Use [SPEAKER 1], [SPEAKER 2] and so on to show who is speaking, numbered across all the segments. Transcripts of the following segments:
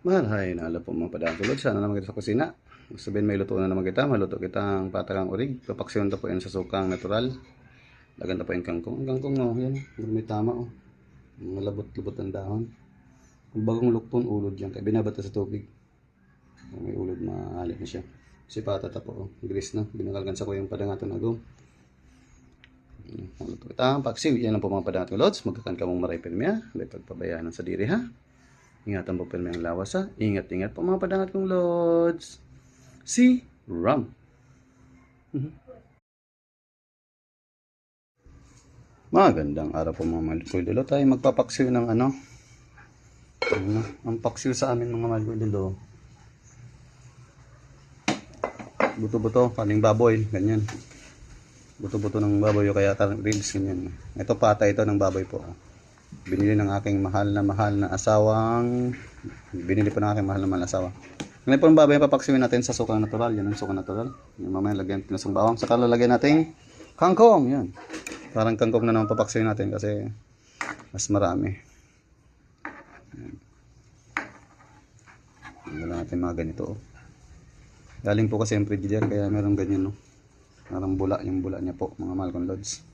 [SPEAKER 1] Maray na ala po mga padaan tulad. Sana naman kita sa kusina. Sabihin may luto na naman kita. Maluto kita ang patakang urig. Papaksiyon ta po yan sa sukang natural. Laganda po yung kangkong. Ang kangkong no, yan. May tama oh. Mga labot-labot ang dahon. Ang bagong lukton ulod yan. Kaya binabata sa tubig. May ulod maalit na siya. Si patata po oh. Gris na. Binakalgansa ko yung padangaton agong. Maluto kita ang paksiw. Yan lang po mga padangaton lods. Magkakan ka mong maray pirmya. May pagpabayaan sa diri ha. Ingatan po pirmya ang lawas ha. Ingat-ingat po mga padangat kong lods. Si Ram. Magandang araw po mga malikuldilo. Tayo magpapaksiw ng ano. Ang paksiw sa amin mga malikuldilo. Buto-buto, kaling baboy, ganyan. Buto-buto ng baboy o kaya ribs, ganyan. Ito pata ito ng baboy po. Binili ng aking mahal na asawang. Binili po ng aking mahal na asawa. Ngayon po ang baboy papaksiwin natin sa sukang natural. Yan ang sukang natural. Yan, mamaya lagyan natin ng bawang. Saka lalagyan natin kangkong. Yan. Parang kangkong na naman papaksiwin natin kasi mas marami. Yan. Wala natin mga ganito. Oh. Galing po kasi yung frigidaire kaya meron ganyan. No? Parang bula. Yung bula niya po mga mahal kong lods.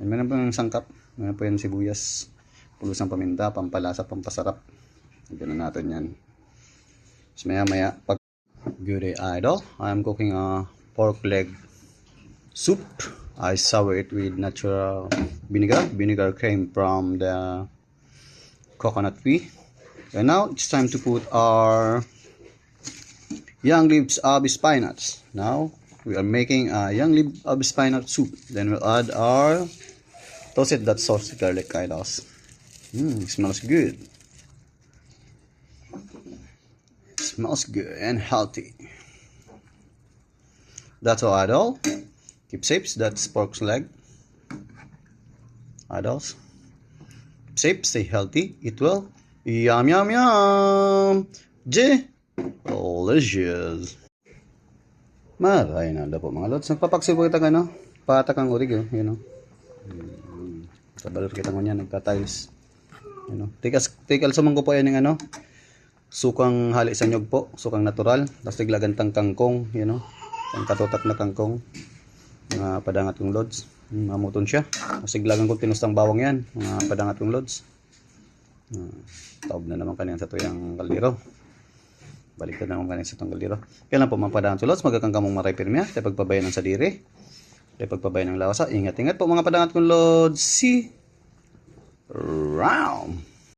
[SPEAKER 1] Yan, meron po yung sangkap. Meron po yung sibuyas. Pulusang paminta, pampalasa, pampasarap. Ganun natin yan. So maya pag good day idol, I'm cooking a pork leg soup. I sour it with natural vinegar. Vinegar came from the coconut tree. And now it's time to put our young leaves of spinach. Now we are making a young leaf of spinach soup. Then we'll add our toasted that sauce garlic idols. It smells good. Smells good and healthy. That's all, idol. Keep safe. That's pork's leg. Idols. Keep safe. Stay healthy. Eat well. Yum yum yum. Delicious. Maray na po mga lods. Nagpapaksiw po kita ano? Patakang urig oh. You know. Tabalor kita mo niya. Nagka-tiles. You know. Tikal sumangko po yan yung ano. Sukang hali sa nyog po, sukang natural, tapos tiglagantang kangkong, you know, ang katutak na kangkong, mga padangat kong lods, mamuton siya, tapos tiglagan ko tinustang bawang yan, mga padangat kong lods. Taob na naman kanina sa tuyang kaldero, balik na naman kanina sa tuyang kaldero. Kaya lang po mga padangat kong lods, magkakang kamong maray pirmya, tayo pagpabayan ng sadiri, tayo pagpabayan ng lawasa, ingat-ingat po mga padangat kong lods, si Ram.